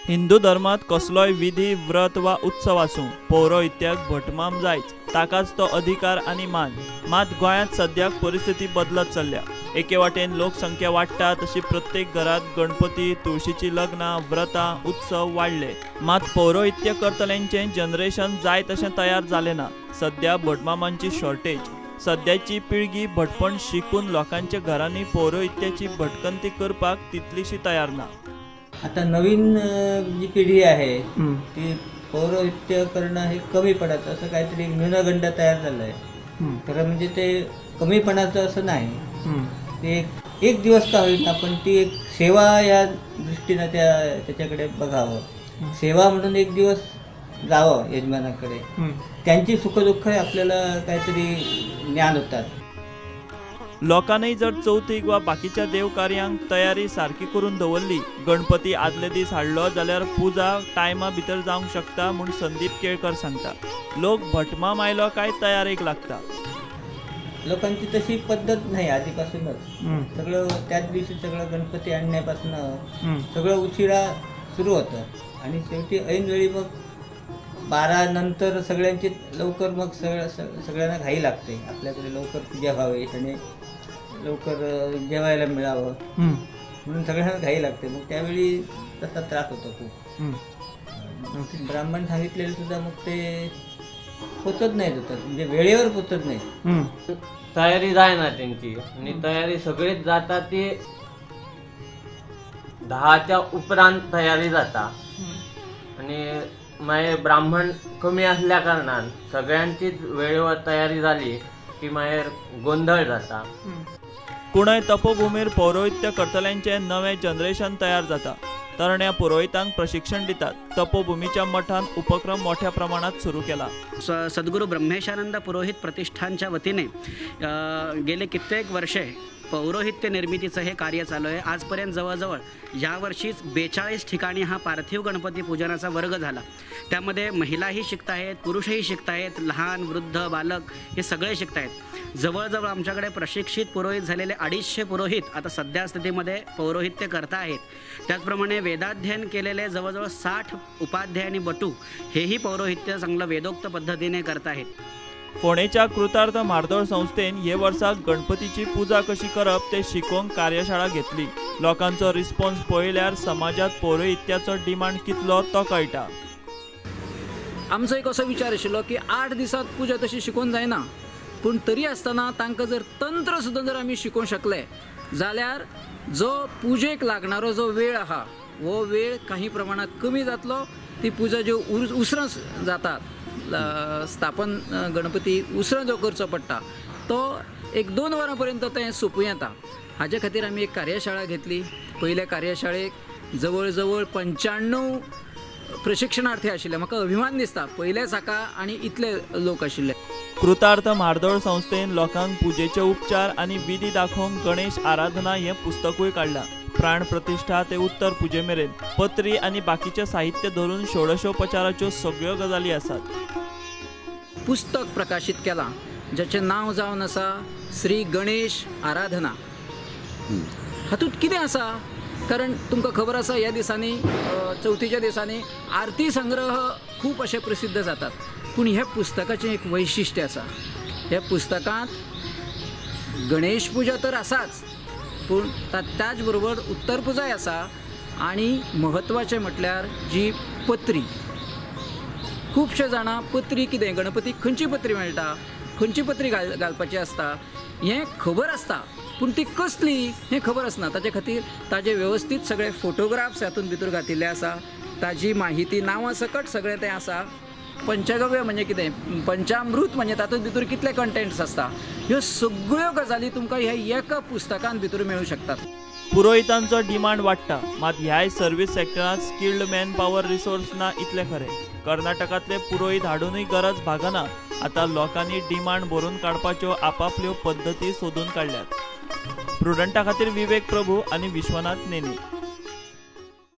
हिंदू धर्मात कसलोय विधी व्रत वा उत्सव आसूं पौरोहित्याक भटमाम जायच ताकाच तो अधिकार आणि मान। मात गोंयांत सद्याक परिस्थिती बदलत चल्ल्या। एके वाटेन लोकसंख्या वाडटा तशी प्रत्येक घरात गणपती तुळशीची लग्नां व्रतां उत्सव वाडले, मात पौरोहित्य करतल्यांचे जनरेशन जाय तशें तयार जालें ना। सध्या भटमामांची शॉर्टेज। सध्याची पिळगी भटपण शिकून लोकांच्या घरांनी पौरोहित्याची भटकंती करपाक तितलीशी तयार ना। आता नवीन जी पिढी आहे ती पौरोहित्य करणं हे कमी पडायचं असं काहीतरी न्यूनगंड तयार झालं आहे। खरं म्हणजे ते कमीपणाचं असं नाही, ते एक दिवस का होईना पण ती एक सेवा या दृष्टीनं त्याच्याकडे बघावं। सेवा म्हणून एक दिवस जावं यजमानाकडे, त्यांची सुखदुःख आपल्याला काहीतरी ज्ञान होतात। लोकांनी जर चौथीक वा बाकीच्या देवकार्यांक तयारी सारखी करून दवरली, गणपती आदले दीस हाडलो जाल्यार पुजा टायमा भितर जावंक शकता म्हूण संदीप केळकर सांगता। लोक भटमाम आयलो काय तयारेक लागता। लोकांची तशी पद्धत नाही आधीपासूनच। सगळं त्याच दिवशी सगळं गणपती आणण्यापासून सगळं उशिरा सुरू होतं आणि शेवटी ऐनवेळी मग 12 नंतर सगळ्यांची लवकर मग सगळ्यांना घाई लागते, आपल्याकडे लवकर पूजा व्हावी आणि लवकर जेवायला मिळावं म्हणून सगळ्यांना घाई लागते। मग त्यावेळी तसा त्रास होतो खूप। ब्राह्मण सांगितलेलं सुद्धा मग ते पोचत नाहीत होतात, म्हणजे वेळेवर पोचत नाही। तयारी जाय ना त्यांची, आणि तयारी सगळीच जाता ती 10च्या उपरांत तयारी जाता आणि मागीर ब्राह्मण कमी असल्या कारणान सगळ्यांचीच वेळेवर तयारी झाली की मागीर गोंधळ जाता। कुणय तपोभूमीर पौरोहित्य करतल्यांचे नवे जनरेशन तयार जाता। तरण्या पुरोहितांक प्रशिक्षण दितात। तपोभूमीच्या मठान उपक्रम मोठ्या प्रमाणात सुरू केला। सद्गुरू ब्रह्मेशानंद पुरोहित प्रतिष्ठानच्या वतीने गेले कित्येक वर्षे पौरोहित्य निर्मितीचं हे कार्य चालू आहे। आजपर्यंत जवळजवळ यावर्षीच 42 ठिकाणी हा पार्थिव गणपती पूजनाचा वर्ग झाला। त्यामध्ये महिलाही शिकत आहेत, पुरुषही शिकत आहेत, लहान वृद्ध बालक हे सगळे शिकत आहेत। जवळजवळ आमच्याकडे प्रशिक्षित पुरोहित झालेले 250 पुरोहित आता सध्या स्थितीमध्ये पौरोहित्य करता आहेत। त्याचप्रमाणे वेदाध्ययन केलेले जवळजवळ 60 उपाध्याय आणि बटू हेही पौरोहित्य चांगलं वेदोक्त पद्धतीने करत आहेत। फोंडेच्या कृतार्थ म्हार्दोळ संस्थेन हे वर्साक गणपतीची पूजा कशी करप ते शिकोवंक कार्यशाळा घेतली। लोकांचो रिस्पॉन्स पळयल्यार समाजात पौरोहित्याचो डिमांड कितलो तो कळटा। आमचो एक असो विचार आशिल्लो की 8 दिसात पूजा तशी शिकोवन जायना, पूण तरी आसतना तांकां जर तंत्र सुद्दां जर आमी शिकोवंक शकले जाल्यार जो पुजेक लागणारो जो वेळ आहा वो वेळ काही प्रमाणात कमी जातलो। ती पूजा ज्यो उसरां जातात, स्थापन गणपती उसरां जो करचो पडटा तो 1-2 वरां पर्यंत तें सोंपूं येता। हाजे खातीर आमी एक कार्यशाळा घेतली। पयल्या कार्यशाळेक जवळ जवळ 95 प्रशिक्षणार्थी आशिल्ले। म्हाका अभिमान दिसता पयलेच हाका आनी इतले लोक आशिल्ले। कृतार्थ म्हार्दोळ संस्थेन लोकांक पूजेचे उपचार आणि विधी दाखोवंक गणेश आराधना हे पुस्तकूय काढला। प्राण प्रतिष्ठा ते उत्तर पुजे मेरेन पत्री आणि बाकीचे साहित्य धरून षोडशोपचाराच्यो सगळ्यो गजाली आसात। पुस्तक प्रकाशित केला ज्याचे नाव जावन आसा श्री गणेश आराधना। हातूंत कितें आसा, कारण तुमकां खबर आसा ह्या दिसांनी चवथीच्या दिसांनी आरती संग्रह खूब अशे प्रसिद्ध जातात, पूण ह्या पुस्तकाचें एक वैशिश्ट्य आसा। ह्या पुस्तकांत गणेश पुजा तर आसाच, पूण त्याच बरोबर उत्तर पुजाय आसा आणि महत्वाचें म्हटल्यार जी पत्री। खुबशे जाणां पत्री कितें, गणपतीक खंयची पत्री मेळटा, खंयची पत्री घालपाची आसता हें खबर आसता, पूण ती कसली हें खबर आसना। ताचे खातीर ताजे वेवस्थीत सगळे फोटोग्राफ्स हातूंत भितर घातिल्ले आसा, ताजी माहिती नांवां सकट सगळें तें आसा। पंचगव्य म्हणजे कितें, पंचामृत म्हणजे तातूंत भितर कितले कंटेंट्स आसता, ह्यो सगळ्यो गजाली तुमकां ह्या एका पुस्तकांत भितर मेळूं शकतात। पुरोहितांचो डिमांड वाडटा, मात ह्याय सर्व्हिस सेक्टरांत स्किल्ड मॅन पॉवर रिसोर्स ना इतले खरें। कर्नाटकांतले पुरोहित हाडूनय गरज भागना। आता लोकांनी डिमांड भरून काडपाच्यो आपापल्यो पद्दती सोदून काडल्यात। प्रुडंटा खातीर विवेक प्रभू आणि विश्वनाथ नेने।